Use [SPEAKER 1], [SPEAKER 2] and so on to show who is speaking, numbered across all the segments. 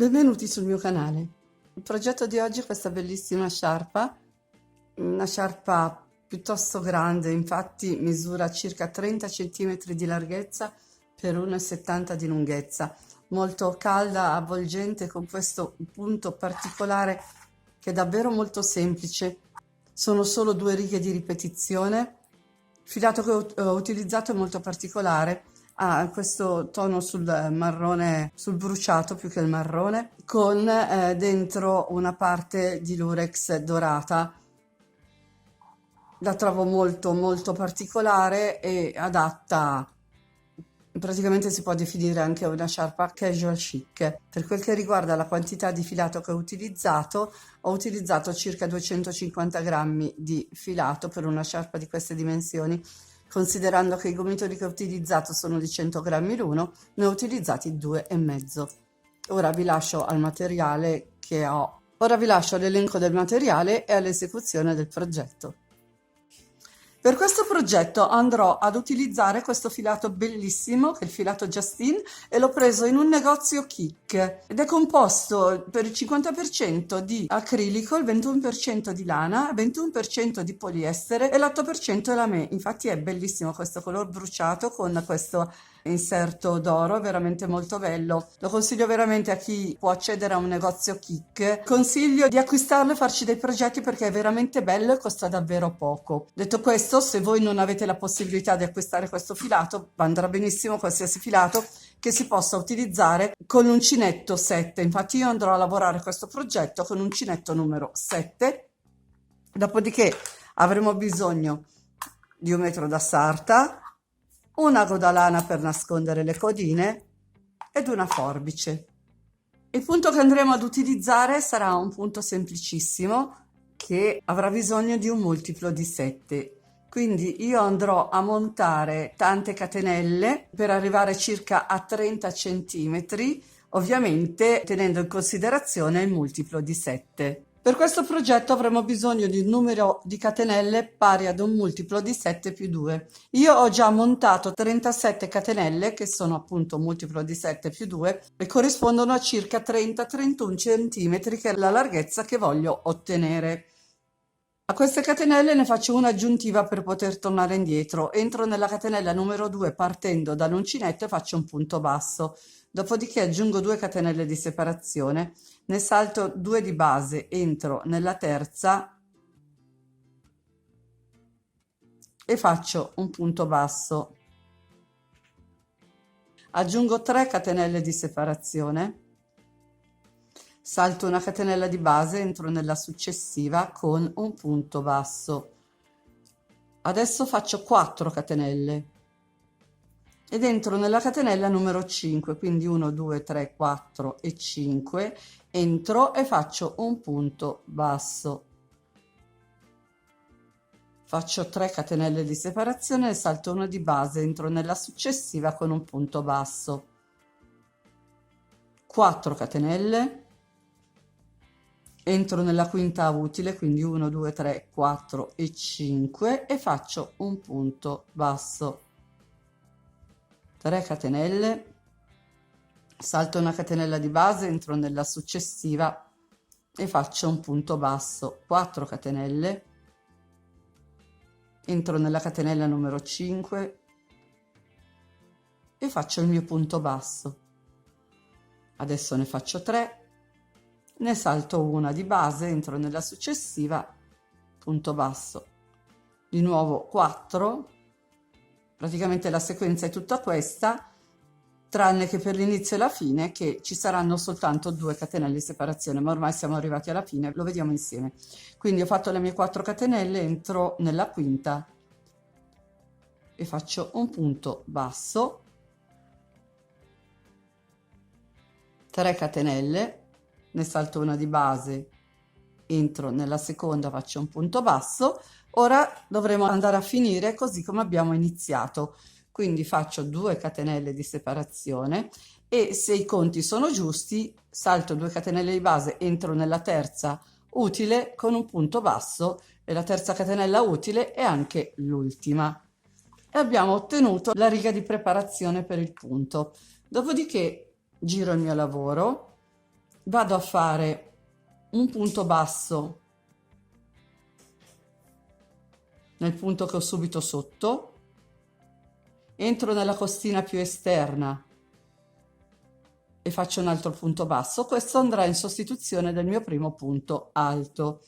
[SPEAKER 1] Benvenuti sul mio canale. Il progetto di oggi è questa bellissima sciarpa, una sciarpa piuttosto grande, infatti misura circa 30 cm di larghezza per 1,70 di lunghezza, molto calda, avvolgente, con questo punto particolare che è davvero molto semplice. Sono solo 2 righe di ripetizione. Il filato che ho utilizzato è molto particolare. Ha questo tono sul marrone, sul bruciato più che il marrone, con dentro una parte di lurex dorata. La trovo molto particolare e adatta, praticamente si può definire anche una sciarpa casual chic. Per quel che riguarda la quantità di filato che ho utilizzato circa 250 grammi di filato per una sciarpa di queste dimensioni. Considerando che i gomitoli che ho utilizzato sono di 100 grammi l'uno, ne ho utilizzati 2,5. Ora vi lascio al materiale che ho. Ora vi lascio all'elenco del materiale e all'esecuzione del progetto. Per questo progetto andrò ad utilizzare questo filato bellissimo, che è il filato Justin, e l'ho preso in un negozio Kik ed è composto per il 50% di acrilico, il 21% di lana, il 21% di poliestere e l'8% è lame. Infatti è bellissimo questo color bruciato con questo inserto d'oro, è veramente molto bello. Lo consiglio veramente a chi può accedere a un negozio Kik. Consiglio di acquistarlo e farci dei progetti perché è veramente bello e costa davvero poco. Detto questo, se voi non avete la possibilità di acquistare questo filato, andrà benissimo qualsiasi filato che si possa utilizzare con l'uncinetto 7. Infatti io andrò a lavorare questo progetto con uncinetto numero 7. Dopodiché avremo bisogno di 1 metro da sarta, un ago da lana per nascondere le codine ed una forbice. Il punto che andremo ad utilizzare sarà un punto semplicissimo che avrà bisogno di un multiplo di 7. Quindi io andrò a montare tante catenelle per arrivare circa a 30 centimetri, ovviamente tenendo in considerazione il multiplo di 7. Per questo progetto avremo bisogno di un numero di catenelle pari ad un multiplo di 7 più 2. Io ho già montato 37 catenelle, che sono appunto un multiplo di 7 più 2, e corrispondono a circa 30-31 centimetri, che è la larghezza che voglio ottenere. A queste catenelle ne faccio una aggiuntiva per poter tornare indietro. Entro nella catenella numero 2 partendo dall'uncinetto e faccio un punto basso. Dopodiché aggiungo 2 catenelle di separazione, ne salto 2 di base, entro nella terza e faccio un punto basso. Aggiungo 3 catenelle di separazione, salto una catenella di base, entro nella successiva con un punto basso. Adesso faccio 4 catenelle ed entro nella catenella numero 5, quindi 1, 2, 3, 4 e 5, entro e faccio un punto basso. Faccio 3 catenelle di separazione e salto una di base, entro nella successiva con un punto basso. 4 catenelle, entro nella quinta utile, quindi 1, 2, 3, 4 e 5 e faccio un punto basso. 3 catenelle, salto una catenella di base, entro nella successiva e faccio un punto basso. 4 catenelle, entro nella catenella numero 5 e faccio il mio punto basso. Adesso ne faccio 3, ne salto una di base, entro nella successiva, punto basso. Di nuovo 4. Praticamente la sequenza è tutta questa, tranne che per l'inizio e la fine, che ci saranno soltanto 2 catenelle di separazione, ma ormai siamo arrivati alla fine, lo vediamo insieme. Quindi ho fatto le mie 4 catenelle, entro nella quinta e faccio un punto basso, 3 catenelle, ne salto una di base, entro nella seconda, faccio un punto basso. Ora dovremo andare a finire così come abbiamo iniziato, quindi faccio 2 catenelle di separazione e se i conti sono giusti salto 2 catenelle di base, entro nella terza utile con un punto basso e la terza catenella utile è anche l'ultima e abbiamo ottenuto la riga di preparazione per il punto. Dopodiché giro il mio lavoro vado a fare un punto basso nel punto che ho subito sotto, entro nella costina più esterna e faccio un altro punto basso. Questo andrà in sostituzione del mio primo punto alto.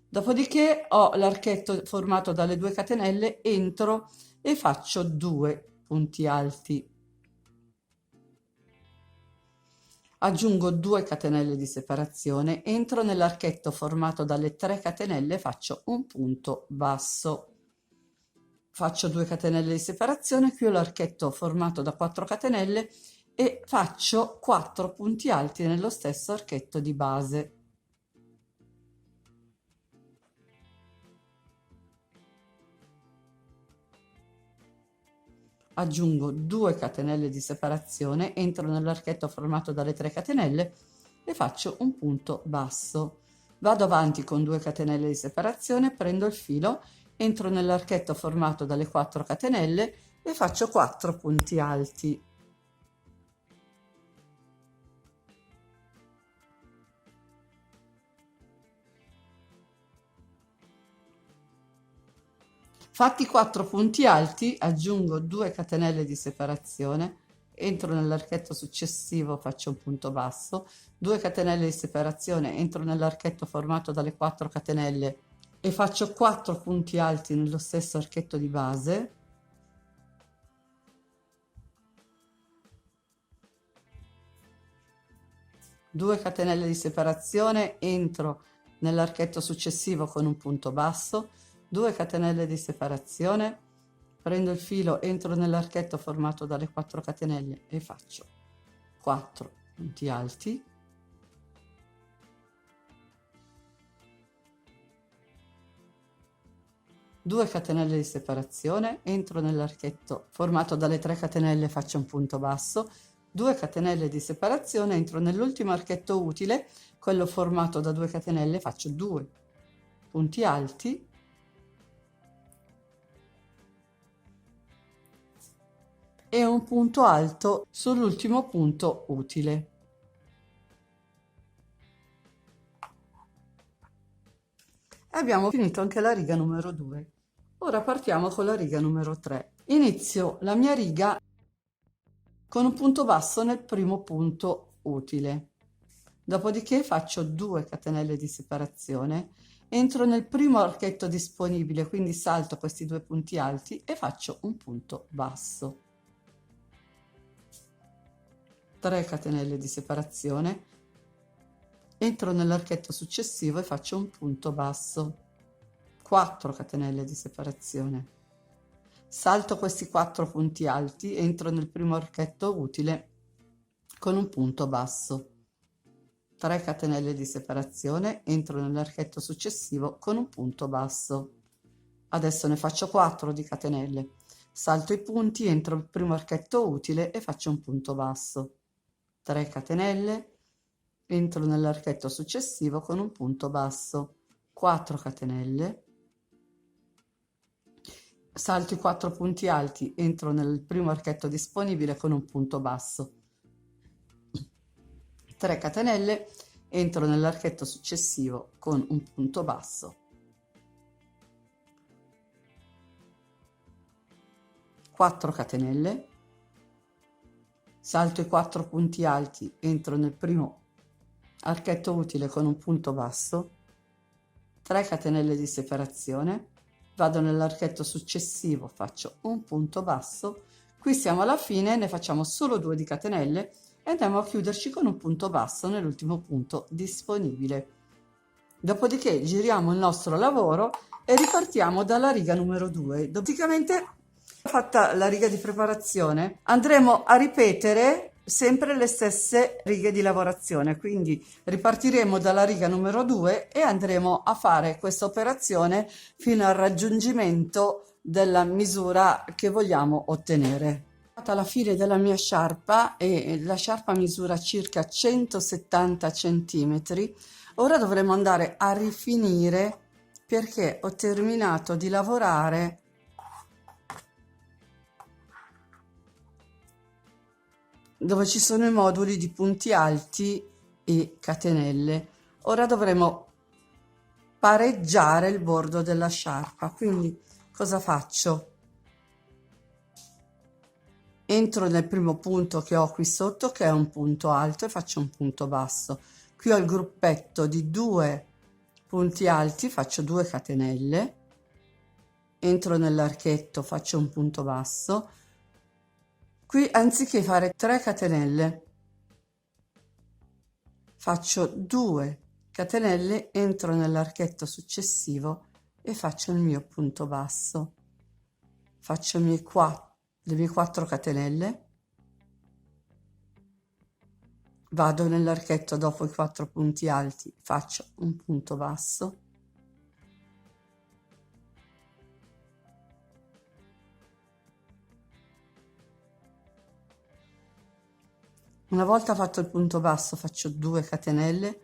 [SPEAKER 1] Dopodiché ho l'archetto formato dalle 2 catenelle, entro e faccio 2 punti alti. Aggiungo 2 catenelle di separazione, entro nell'archetto formato dalle 3 catenelle e faccio un punto basso. Faccio 2 catenelle di separazione, qui ho l'archetto formato da 4 catenelle e faccio 4 punti alti nello stesso archetto di base. Aggiungo 2 catenelle di separazione, entro nell'archetto formato dalle 3 catenelle e faccio un punto basso. Vado avanti con 2 catenelle di separazione, prendo il filo, entro nell'archetto formato dalle 4 catenelle e faccio 4 punti alti. Fatti 4 punti alti, aggiungo 2 catenelle di separazione, entro nell'archetto successivo, faccio un punto basso, 2 catenelle di separazione, entro nell'archetto formato dalle 4 catenelle e faccio 4 punti alti nello stesso archetto di base. Due catenelle di separazione, entro nell'archetto successivo con un punto basso, 2 catenelle di separazione, prendo il filo, entro nell'archetto formato dalle 4 catenelle e faccio 4 punti alti. Due catenelle di separazione, entro nell'archetto formato dalle 3 catenelle, faccio un punto basso, 2 catenelle di separazione, entro nell'ultimo archetto utile, quello formato da 2 catenelle, faccio 2 punti alti e un punto alto sull'ultimo punto utile. Abbiamo finito anche la riga numero 2. Ora partiamo con la riga numero 3. Inizio la mia riga con un punto basso nel primo punto utile. Dopodiché faccio 2 catenelle di separazione, entro nel primo archetto disponibile, quindi salto questi 2 punti alti e faccio un punto basso. 3 catenelle di separazione, entro nell'archetto successivo e faccio un punto basso, 4 catenelle di separazione, salto questi 4 punti alti, entro nel primo archetto utile con un punto basso, 3 catenelle di separazione, entro nell'archetto successivo con un punto basso. Adesso ne faccio 4 di catenelle, salto i punti, entro il primo archetto utile e faccio un punto basso, 3 catenelle, entro nell'archetto successivo con un punto basso, 4 catenelle, salto i 4 punti alti, entro nel primo archetto disponibile con un punto basso, 3 catenelle, entro nell'archetto successivo con un punto basso, 4 catenelle, salto i 4 punti alti, entro nel primo archetto utile con un punto basso, 3 catenelle di separazione, vado nell'archetto successivo, faccio un punto basso, qui siamo alla fine, ne facciamo solo 2 di catenelle e andiamo a chiuderci con un punto basso nell'ultimo punto disponibile. Dopodiché giriamo il nostro lavoro e ripartiamo dalla riga numero 2. Praticamente, fatta la riga di preparazione, andremo a ripetere sempre le stesse righe di lavorazione, quindi ripartiremo dalla riga numero 2 e andremo a fare questa operazione fino al raggiungimento della misura che vogliamo ottenere. Alla fine della mia sciarpa, e la sciarpa misura circa 170 centimetri. Ora dovremo andare a rifinire perché ho terminato di lavorare dove ci sono i moduli di punti alti e catenelle. Ora dovremo pareggiare il bordo della sciarpa, quindi cosa faccio? Entro nel primo punto che ho qui sotto, che è un punto alto, e faccio un punto basso. Qui ho il gruppetto di 2 punti alti, faccio 2 catenelle, entro nell'archetto, faccio un punto basso. Qui anziché fare 3 catenelle, faccio 2 catenelle, entro nell'archetto successivo e faccio il mio punto basso. Faccio le mie 4 catenelle, vado nell'archetto dopo i 4 punti alti, faccio un punto basso, una volta fatto il punto basso faccio 2 catenelle,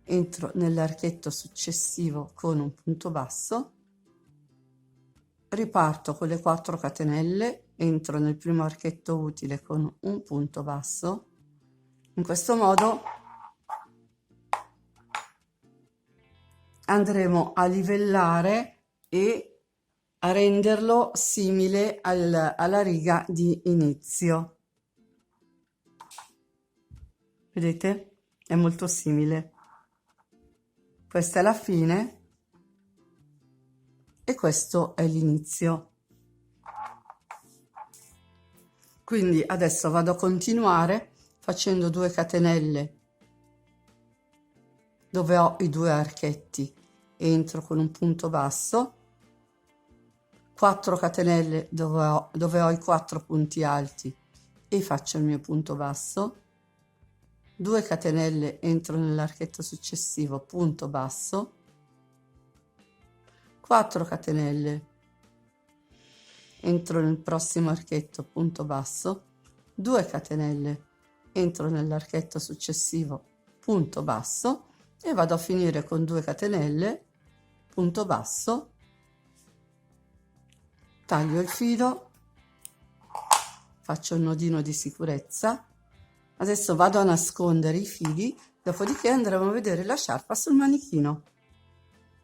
[SPEAKER 1] entro nell'archetto successivo con un punto basso, riparto con le 4 catenelle, entro nel primo archetto utile con un punto basso. In questo modo andremo a livellare e a renderlo simile alla riga di inizio. Vedete? È molto simile. Questa è la fine e questo è l'inizio. Quindi adesso vado a continuare facendo 2 catenelle dove ho i 2 archetti, entro con un punto basso, 4 catenelle dove ho i 4 punti alti e faccio il mio punto basso, 2 catenelle, entro nell'archetto successivo, punto basso, 4 catenelle, entro nel prossimo archetto, punto basso, 2 catenelle, entro nell'archetto successivo, punto basso, e vado a finire con 2 catenelle, punto basso, taglio il filo, faccio il nodino di sicurezza. Adesso vado a nascondere i fili, dopodiché andremo a vedere la sciarpa sul manichino.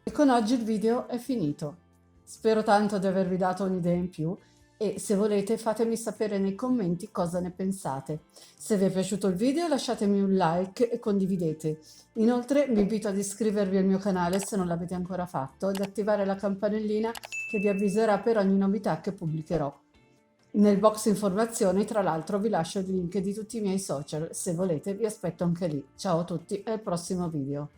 [SPEAKER 1] E con oggi il video è finito. Spero tanto di avervi dato un'idea in più e se volete fatemi sapere nei commenti cosa ne pensate. Se vi è piaciuto il video lasciatemi un like e condividete. Inoltre vi invito ad iscrivervi al mio canale se non l'avete ancora fatto ed attivare la campanellina che vi avviserà per ogni novità che pubblicherò. Nel box informazioni, tra l'altro, vi lascio il link di tutti i miei social. Se volete, vi aspetto anche lì. Ciao a tutti e al prossimo video.